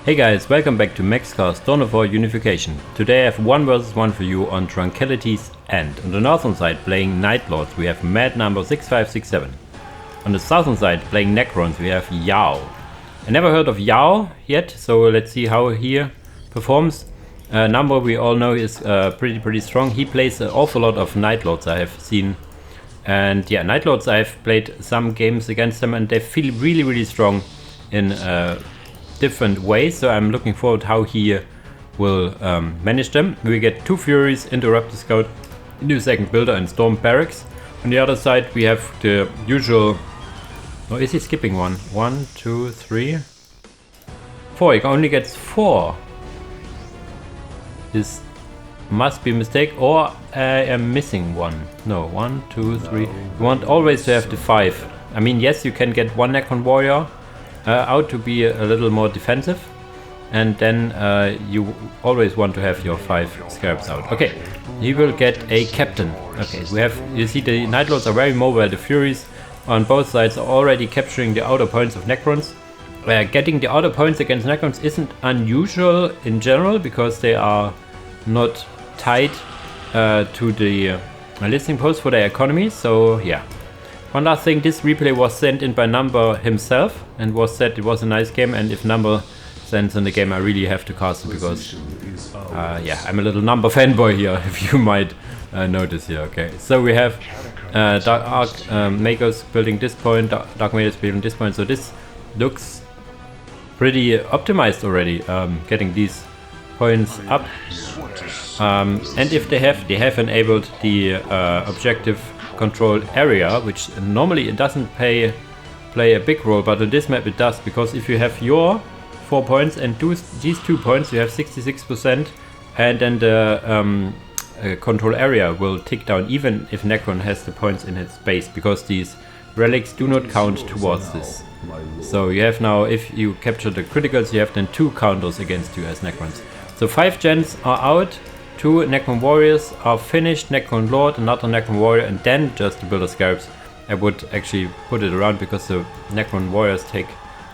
Hey guys, welcome back to Maxcast Dawn of War Unification. Today I have 1 versus 1 for you on Tranquilitiy's End. On the northern side playing Night Lords we have Mad number 6567. On the southern side playing Necrons we have Yao. I never heard of Yao yet, so let's see how he performs. Number we all know is pretty strong. He plays an awful lot of Night Lords I have seen. And yeah, Night Lords I've played some games against them and they feel really strong in different ways, so I'm looking forward how he will manage them. We get 2 Furies, Interrupt the Scout, new second builder and Storm Barracks. On the other side we have the usual... Oh, is he skipping one? 1, 2, 3, 4. He only gets 4. This must be a mistake, or I am missing one. No, 1, 2, 3. You want always to have the 5. I mean, yes, you can get one Necron Warrior out to be a little more defensive, and then you always want to have your 5 scarabs out. Okay, he will get a captain. Okay, we have, you see the Night Lords are very mobile. The Furies on both sides are already capturing the outer points of Necrons. Getting the outer points against Necrons isn't unusual in general because they are not tied to the listing post for their economy, so yeah. One last thing, this replay was sent in by Number himself and was said it was a nice game, and if Number sends in the game I really have to cast it because yeah, I'm a little Number fanboy here, if you might notice here. Okay, so we have Dark Arc Makers building this point, Dark Makers building this point, so this looks pretty optimized already, getting these points up. And if they have enabled the objective control area, which normally it doesn't play a big role, but on this map it does, because if you have your 4 points and these 2 points, you have 66%, and then the control area will tick down even if Necron has the points in its base, because these relics do not count towards this. So you have now, if you capture the criticals, you have then 2 counters against you as Necrons. So 5 gens are out. 2 Necron Warriors are finished, Necron Lord, another Necron Warrior, and then just the Builder Scarabs. I would actually put it around because the Necron Warriors take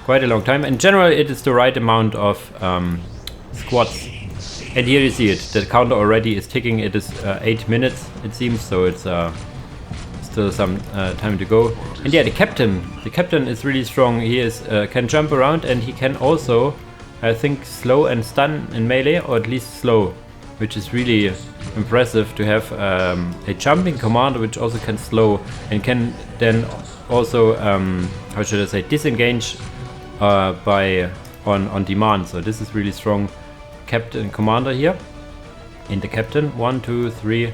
quite a long time. In general, it is the right amount of squads. And here you see it, the counter already is ticking. It is 8 minutes, it seems, so it's still some time to go. And yeah, the captain is really strong. He is can jump around, and he can also, I think, slow and stun in melee, or at least slow, which is really impressive to have a jumping commander which also can slow and can then also, how should I say, disengage on demand. So this is really strong captain commander here. In the captain, 1, 2, 3,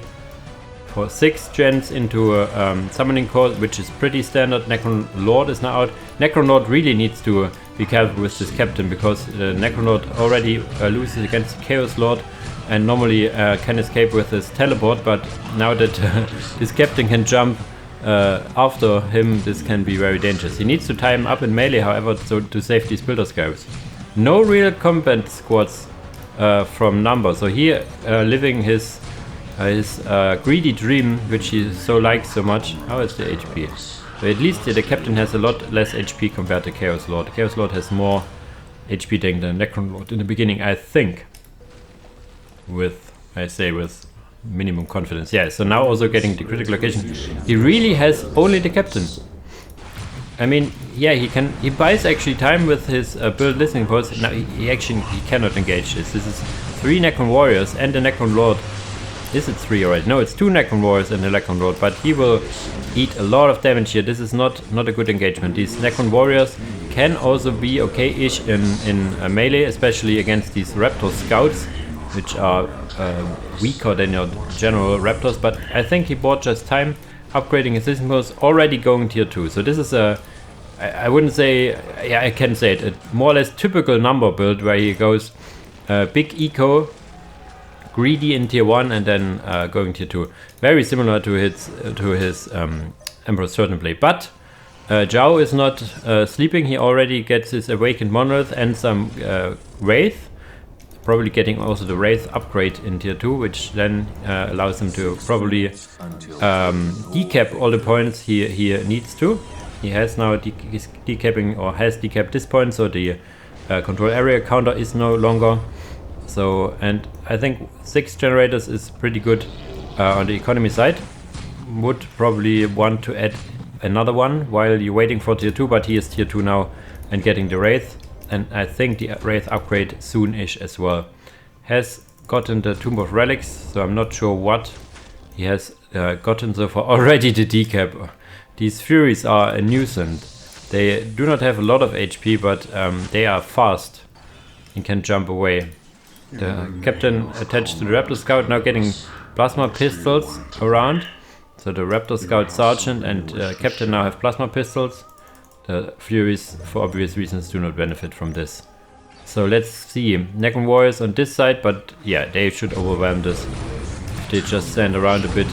4, 6 gens into a summoning core, which is pretty standard. Necron Lord is now out. Necron Lord really needs to be careful with this captain, because the Necron Lord already loses against Chaos Lord and normally can escape with his teleport, but now that this captain can jump after him, this can be very dangerous. He needs to tie him up in melee, however, so to save these Builder Scarabs. No real combat squads from Number, so here living his greedy dream, which he so likes so much. How is the HP? So at least the captain has a lot less HP compared to Chaos Lord. The Chaos Lord has more HP than the Necron Lord in the beginning, I think. With minimum confidence. Yeah, so now also getting the critical location. He really has only the captain. I mean, yeah, he buys actually time with his build listening posts. Now he cannot engage this. This is 3 Necron Warriors and the Necron Lord. Is it 3 already? No, it's 2 Necron Warriors and the Necron Lord, but he will eat a lot of damage here. This is not a good engagement. These Necron Warriors can also be okay-ish in melee, especially against these Raptor Scouts, which are weaker than your general Raptors, but I think he bought just time, upgrading his system posts, already going tier 2. So this is I wouldn't say, yeah, I can say it, a more or less typical Number build where he goes big eco, greedy in tier 1, and then going tier 2. Very similar to his Emperor's Certain Play. But Zhao is not sleeping. He already gets his Awakened Monolith and some Wraith. Probably getting also the Wraith upgrade in tier 2, which then allows him to probably decap all the points he needs to. He has now decapping, or has decapped this point, so the control area counter is no longer. So, and I think 6 generators is pretty good on the economy side. Would probably want to add another one while you're waiting for tier 2, but he is tier 2 now and getting the Wraith. And I think the Wraith upgrade soon-ish as well. Has gotten the Tomb of Relics, so I'm not sure what he has gotten so far. Already the decap. These Furies are a nuisance. They do not have a lot of HP, but they are fast and can jump away. The captain attached to the Raptor Scout now getting plasma pistols around. So the Raptor Scout Sergeant and captain now have plasma pistols. The Furies, for obvious reasons, do not benefit from this. So let's see. Necron Warriors on this side, but yeah, they should overwhelm this. If they just stand around a bit.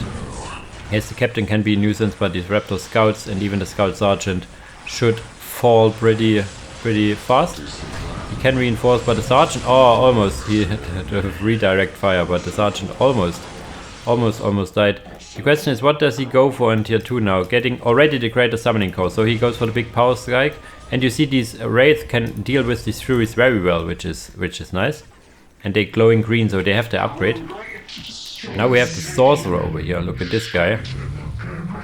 Yes, the captain can be a nuisance, but these Raptor Scouts and even the Scout Sergeant should fall pretty fast. He can reinforce, but the Sergeant, oh, almost. He had to have redirect fire, but the Sergeant almost died. The question is, what does he go for in tier 2 now? Getting already the greater summoning core, so he goes for the big power strike. And you see these Wraith can deal with these Furies very well, which is nice. And they glowing green, so they have the upgrade. Now we have the Sorcerer over here. Look at this guy.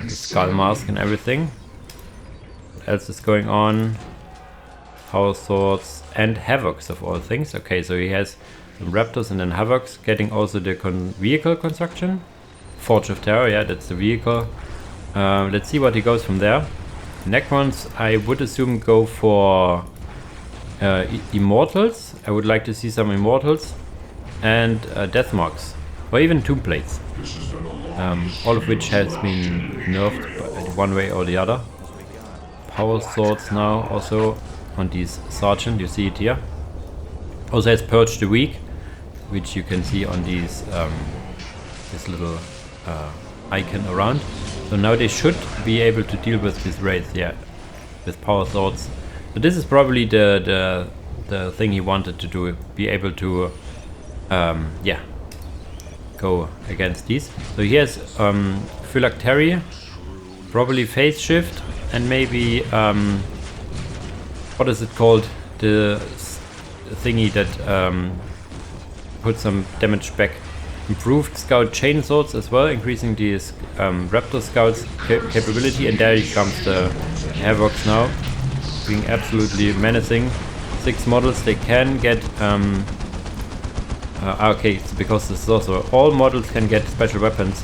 The Skull Mask and everything. What else is going on? Power Swords and Havocs of all things. Okay, so he has some Raptors and then Havocs. Getting also the vehicle construction. Forge of Terror, yeah, that's the vehicle. Let's see what he goes from there. Necrons, I would assume, go for Immortals. I would like to see some Immortals. And Death Marks. Or even Tomb Plates. All of which has been nerfed one way or the other. Power Swords now also on these Sergeant, you see it here. Also has Purge the Weak, which you can see on these this little icon around. So now they should be able to deal with this Wraith, yeah, with Power Swords. So this is probably the thing he wanted to do, be able to, yeah, go against these. So he has Phylactery, probably Phase Shift, and maybe, what is it called? The thingy that puts some damage back. Improved Scout Chainswords as well, increasing the Raptor Scouts capability, and there comes the Havocs now, being absolutely menacing. 6 models, they can get, okay, it's because this is also, all models can get special weapons.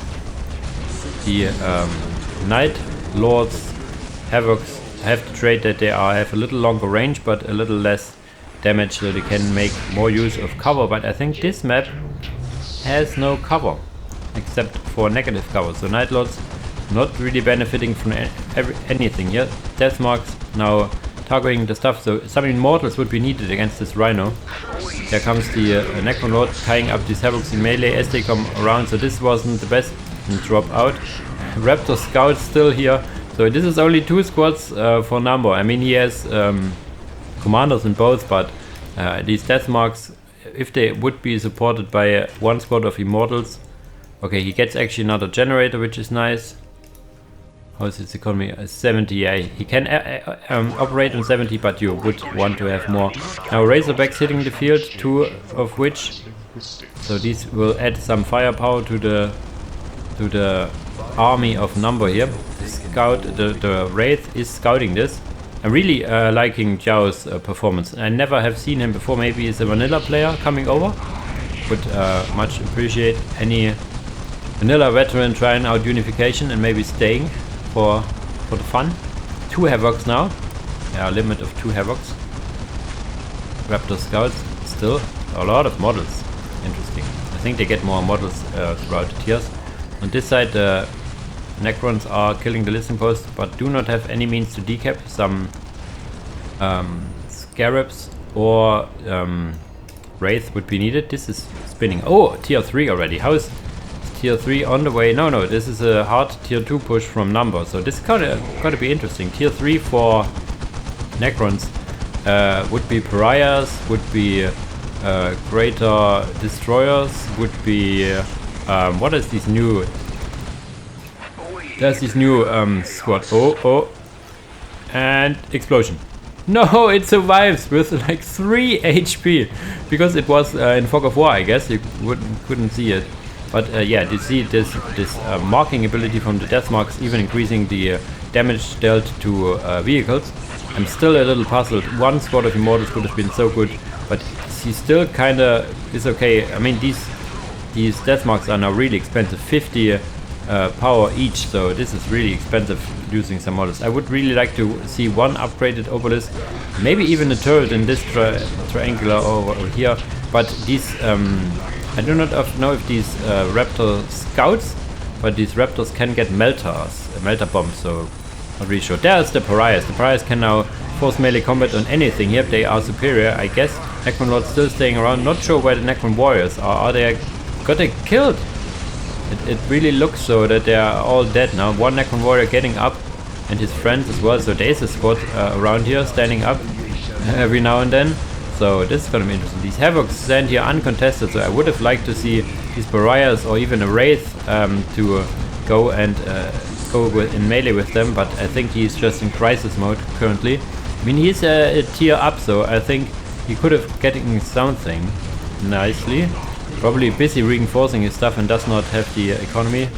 The Night Lords, Havocs have the trait that they have a little longer range, but a little less damage, so they can make more use of cover, but I think this map has no cover except for negative cover, so Night Lords not really benefiting from anything here. Death Marks now targeting the stuff, so some Immortals would be needed against this Rhino. There comes the Necron Lord tying up these Havocs in melee as they come around, so this wasn't the best drop out. Raptor Scout still here, so this is only 2 squads for number. I mean, he has commanders in both, but these Death Marks, if they would be supported by 1 squad of Immortals. Okay, he gets actually another generator, which is nice. How is his economy? 70, yeah. He can operate on 70, but you would want to have more. Now Razorbacks hitting the field, 2 of which. So these will add some firepower to the army of number here. The scout, the Wraith is scouting this. I'm really liking Jiao's performance. I never have seen him before. Maybe he's a vanilla player coming over. Would much appreciate any vanilla veteran trying out Unification and maybe staying for the fun. 2 Havocs now. Yeah, limit of 2 Havocs. Raptor Scouts, still a lot of models. Interesting. I think they get more models throughout the tiers. On this side, the Necrons are killing the listening post, but do not have any means to decap. Some Scarabs or Wraith would be needed. This is spinning. Oh, tier 3 already. How is tier 3 on the way? No, this is a hard tier 2 push from number. So this is gotta be interesting. Tier 3 for Necrons would be Pariahs, would be Greater Destroyers, would be what is this new? There's this new squad. Oh, and explosion. No, it survives with like 3 HP because it was in Fog of War, I guess. You couldn't see it. But yeah, you see this marking ability from the death marks even increasing the damage dealt to vehicles. I'm still a little puzzled. One squad of Immortals would have been so good, but he still kinda is okay. I mean, these death marks are now really expensive, 50 power each, so this is really expensive using some models. I would really like to see one upgraded obelisk, maybe even a turret in this triangular over here, but these I do not know if these Raptor scouts, but these Raptors can get melter bombs, so not really sure. There's the Pariahs. The Pariahs can now force melee combat on anything here. They are superior, I guess. Necron Lords still staying around. Not sure where the Necron Warriors are. Are they got they killed? It really looks so that they are all dead now. One Necron Warrior getting up and his friends as well. So there's a squad around here standing up every now and then. So this is gonna be interesting. These Havocs stand here uncontested, so I would have liked to see these Pariahs or even a Wraith to go and go in melee with them, but I think he's just in crisis mode currently. I mean, he's a tier up, so I think he could have getting something nicely. Probably busy reinforcing his stuff and does not have the economy.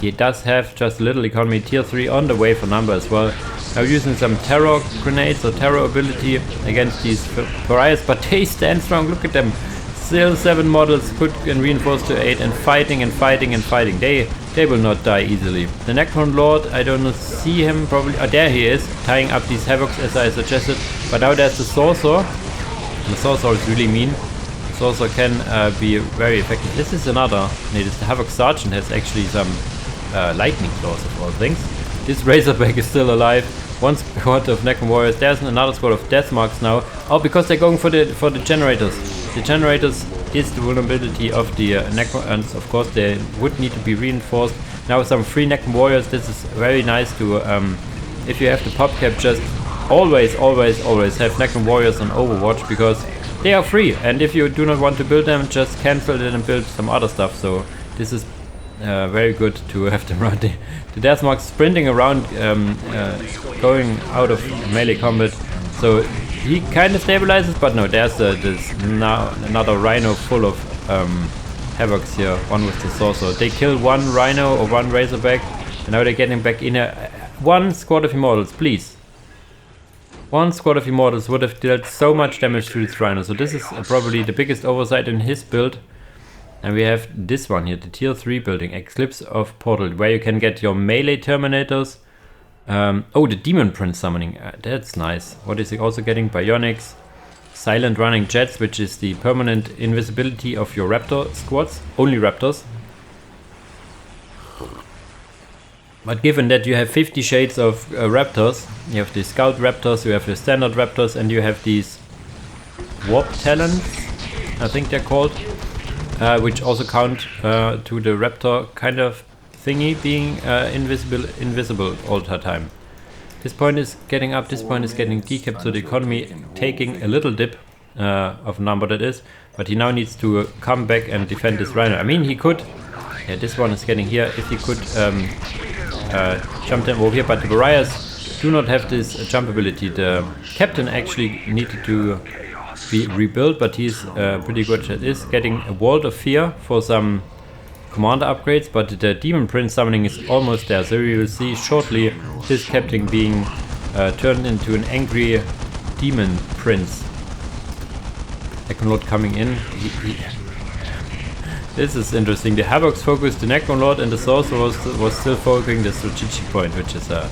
He does have just a little economy, tier 3 on the way for number as well. Now using some terror grenades or terror ability against these Pariahs, but they stand strong. Look at them. Still 7 models put and reinforced to 8 and fighting and fighting and fighting. They will not die easily. The Necron Lord, I don't see him probably. Oh, there he is, tying up these Havocs as I suggested. But now there's the Sorcerer. The Sorcerer is really mean. The Sorcerer can be very effective. This is another. No, this the Havoc Sergeant has actually some lightning claws of all things. This Razorback is still alive. One squad of Necron Warriors. There's another squad of Death Marks now. Oh, because they're going for the generators. The generators is the vulnerability of the Necrons. Of course, they would need to be reinforced. Now some free Necron Warriors. This is very nice to, if you have the pop cap, just always have Necron Warriors on Overwatch because they are free. And if you do not want to build them, just cancel it and build some other stuff. So this is very good to have them around. The Death Marks sprinting around, going out of melee combat. So he kind of stabilizes, but no, there's now another Rhino full of Havocs here, one with the Sorcerer. They kill one Rhino or one Razorback, and now they're getting back in here. One squad of Immortals, please. One squad of Immortals would have dealt so much damage to this Rhino, so this is probably the biggest oversight in his build. And we have this one here, the tier 3 building, Eclipse of Portal, where you can get your melee Terminators. Oh, the Demon Prince summoning, that's nice. What is he also getting? Bionics, Silent Running Jets, which is the permanent invisibility of your Raptor squads, only Raptors. But given that you have 50 shades of Raptors, you have the Scout Raptors, you have the Standard Raptors, and you have these Warp Talons, I think they're called, which also count to the Raptor kind of thingy being invisible all the time. This point is getting up, this point is getting decapped, so the economy taking a little dip of number that is, but he now needs to come back and defend this Rhino. I mean, he could, yeah, this one is getting here, if he could jump them over here, but the Pariahs do not have this jump ability. The captain actually needed to be rebuilt, but he's pretty good at this, getting a Vault of Fear for some commander upgrades, but the Demon Prince summoning is almost there, so you will see shortly this captain being turned into an angry Demon Prince. Necron Lord coming in. This is interesting. The Havocs focused the Necron Lord, and the Sorcerer was still focusing the strategic point, which is a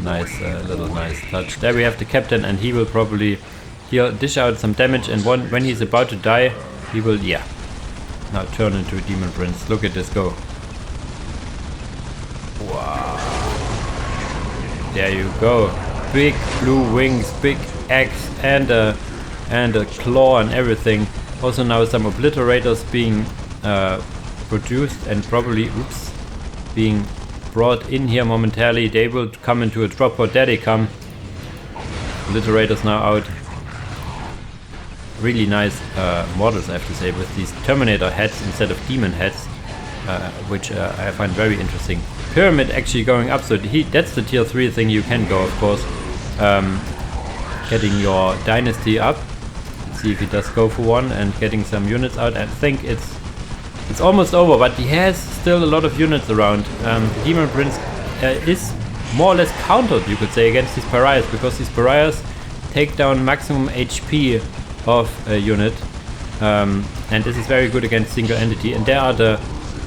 nice little nice touch. There we have the captain, and he will probably dish out some damage, and when he's about to die, he will, yeah, now turn into a Demon Prince. Look at this go. Wow. There you go. Big blue wings, big axe, and a claw and everything. Also now some obliterators being produced and probably, oops, being brought in here momentarily. They will come into a drop pod. There they come. Obliterators now out. Really nice models, I have to say, with these Terminator heads instead of demon heads, which I find very interesting. Pyramid actually going up, so that's the tier 3 thing you can go, of course. getting your dynasty up. Let's see if he does go for one and getting some units out. I think it's almost over, but he has still a lot of units around. The Demon Prince is more or less countered, you could say, against these pariahs, because these pariahs take down maximum HP of a unit, and this is very good against single entity. And there are the,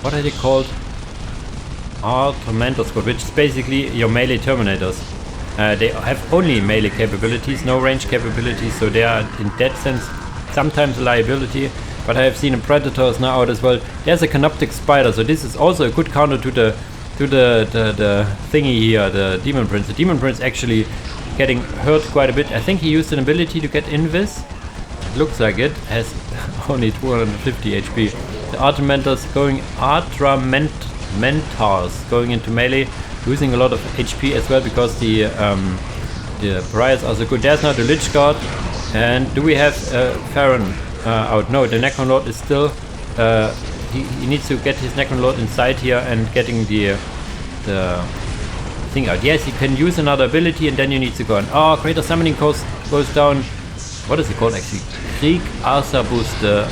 what are they called? Tormentor Squad, which is basically your melee terminators. They have only melee capabilities, no range capabilities, so they are in that sense sometimes a liability. But I have seen a Predators now out as well. There's a Canoptic Spider, so this is also a good counter to the thingy here, the Demon Prince. The Demon Prince actually getting hurt quite a bit. I think he used an ability to get invis. It looks like it. Has only 250 HP. The Artamentors going Mentars going into melee, losing a lot of HP as well because the pariahs are so good. There's now the Lich Guard, and do we have Farron out? No, the Necron Lord is still. He needs to get his Necron Lord inside here and getting the thing out. Yes, he can use another ability, and then you need to go on. Oh, Greater Summoning Cost goes down. What is it called actually? Krieg Arsabus, the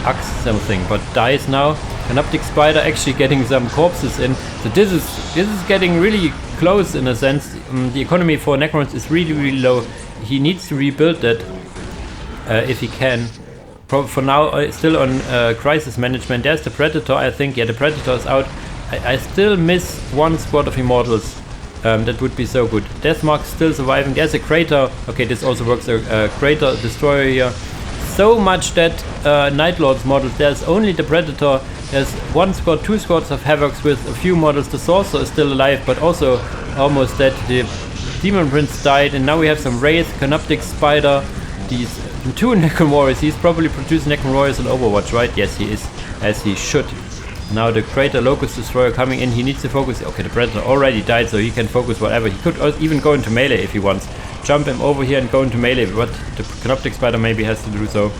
axe something, but dies now. Canoptic Spider actually getting some corpses in. So this is getting really close in a sense. The economy for Necrons is really low. He needs to rebuild that if he can. For now, still on crisis management. There's the Predator, I think. Yeah, the Predator is out. I still miss one squad of Immortals. That would be so good. Deathmark still surviving. There's a Crater. Okay, this also works. A Crater Destroyer here. So much that Night Lords models. There's only the Predator. There's one squad, two squads of Havocs with a few models. The Sorcerer is still alive, but also almost dead. The Demon Prince died, and now we have some Wraith, Canoptic Spider, these two Necron Warriors. He's probably produced Necron Warriors on Overwatch, right? Yes, he is, as he should. Now the Crater Locust Destroyer coming in. He needs to focus. Okay, the Predator already died, so he can focus whatever. He could even go into melee if he wants. Jump him over here and go into melee, but the Canoptic Spider maybe has to do so.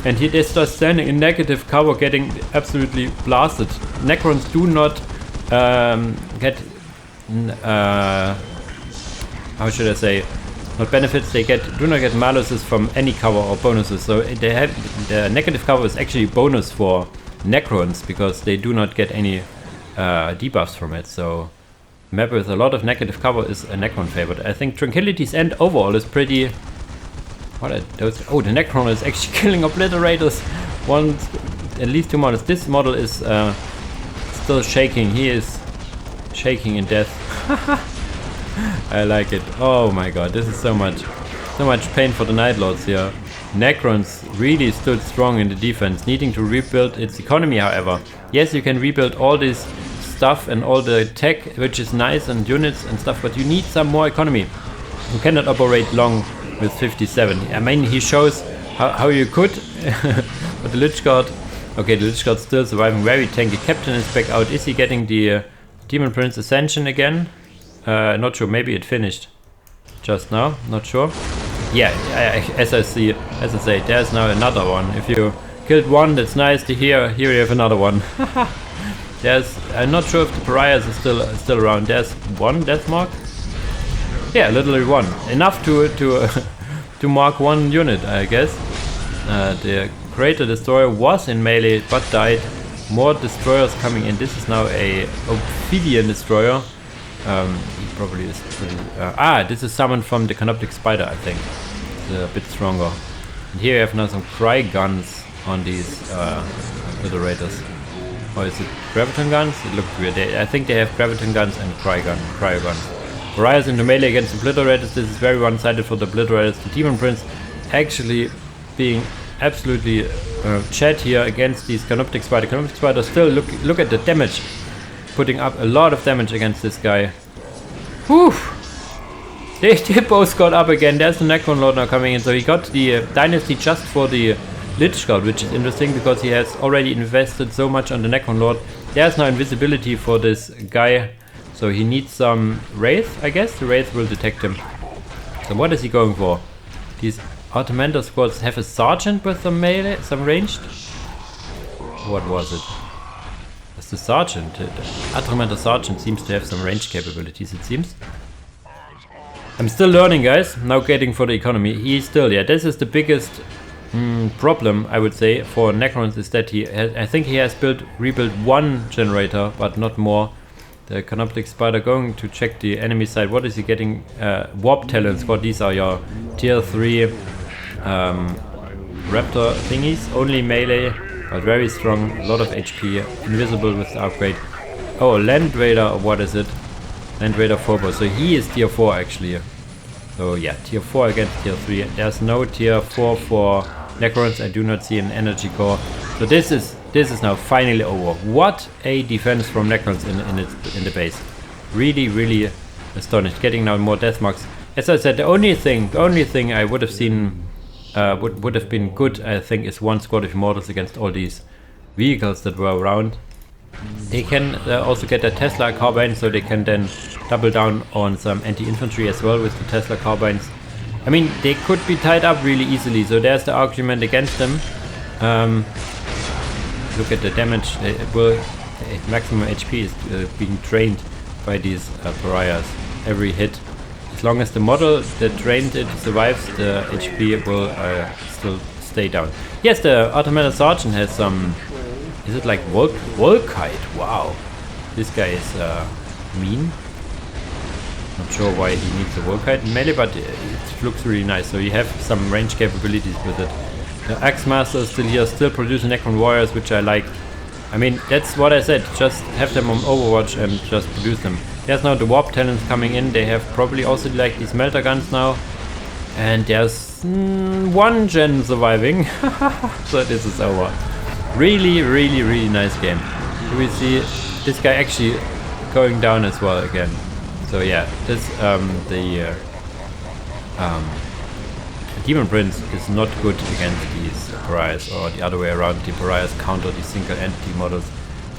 And he is just standing in negative cover, getting absolutely blasted. Necrons do not get, how should I say, not benefits. They do not get maluses from any cover or bonuses. So they have the negative cover is actually bonus for Necrons because they do not get any debuffs from it. So map with a lot of negative cover is a Necron favorite. I think Tranquility's end overall is pretty. What are those? Oh, the Necron is actually killing Obliterators. At least two models. This model is still shaking. He is shaking in death. I like it. Oh my god, this is so much pain for the Night Lords here. Necrons really stood strong in the defense, needing to rebuild its economy, however. Yes, you can rebuild all this stuff and all the tech, which is nice, and units and stuff, but you need some more economy. You cannot operate long with 57. I mean, he shows how you could, but the Lich Guard, okay, the Lich Guard still surviving, very tanky. Captain is back out. Is he getting the Demon Prince Ascension again? Not sure, maybe it finished just now, not sure. Yeah, as I say, there's now another one. If you killed one, that's nice to hear. Here you have another one. I'm not sure if the pariahs are still around. There's one death mark. Yeah, literally one. Enough to mark one unit, I guess. The Crater Destroyer was in melee but died. More destroyers coming in. This is now a Ophidian Destroyer. He probably is pretty. This is summoned from the Canoptic Spider, I think. It's a bit stronger. And here you have now some Cry Guns on these Obliterators. Or is it Graviton Guns? It looked weird. I think they have Graviton Guns and Cryo Guns. Pariahs into melee against Obliterators. This is very one-sided for the Obliterators. The Demon Prince actually being absolutely chat here against these Canoptic Spider. Canoptic Spider still look at the damage. Putting up a lot of damage against this guy. Whew! They both got up again. There's the Necron Lord now coming in. So he got the Dynasty just for the Lich Guard, which is interesting because he has already invested so much on the Necron Lord. There's now invisibility for this guy. So he needs some Wraith, I guess. The Wraith will detect him. So what is he going for? These Artamentor squads have a Sergeant with some melee, some ranged? What was it? It's the Sergeant. The Artamentor Sergeant seems to have some range capabilities, it seems. I'm still learning, guys. Now getting for the economy. He's still, yeah, this is the biggest problem, I would say, for Necrons, is that I think he has rebuilt one generator, but not more. The Canoptic Spider, going to check the enemy side. What is he getting? Warp Talent Squad. These are your tier 3 Raptor thingies. Only melee, but very strong. A lot of HP. Invisible with the upgrade. Oh, Land Raider, what is it? Land Raider Phobos. So he is tier 4 actually. So yeah, tier 4 against tier 3. There's no tier 4 for Necrons. I do not see an energy core. So this is now finally over. What a defense from Necrons in the base. Really, really astonished. Getting now more death marks. As I said, the only thing I would have seen would have been good, I think, is one squad of Immortals against all these vehicles that were around. They can also get a Tesla carbine, so they can then double down on some anti-infantry as well with the Tesla carbines. I mean, they could be tied up really easily, so there's the argument against them. Look at the damage. Maximum HP is being drained by these pariahs every hit. As long as the model that drained it survives, the HP will still stay down. Yes, the Automated Sergeant has some... Is it like Volkite? Wow. This guy is mean. Not sure why he needs a Volkite in melee, but it looks really nice. So you have some range capabilities with it. The Axemaster is still here, still producing Necron Warriors, which I like. I mean, that's what I said. Just have them on Overwatch and just produce them. There's now the Warp Talents coming in. They have probably also like these Melter Guns now. And there's one gen surviving. So this is over. Really, really, really nice game. Do we see this guy actually going down as well again? So yeah, this Demon Prince is not good against these pariahs, or the other way around. The pariahs counter these single entity models,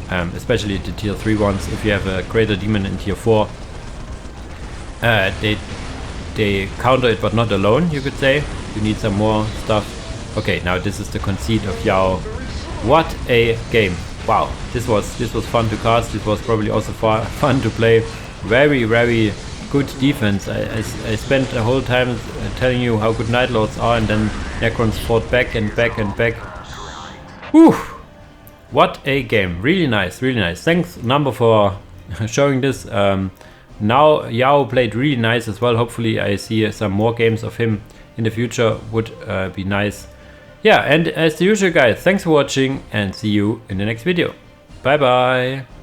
especially the tier 3 ones. If you have a greater demon in tier 4, they counter it, but not alone, you could say. You need some more stuff. Okay, now this is the conceit of Yao. What a game! Wow, this was fun to cast. This was probably also fun to play. Very, very good defense. I spent the whole time telling you how good Night Lords are, and then Necrons fought back and back and back. Whew! What a game! Really nice, really nice. Thanks, Number, for showing this. Now Yao played really nice as well. Hopefully I see some more games of him in the future. Would be nice. Yeah, and as the usual, guys, thanks for watching and see you in the next video. Bye bye!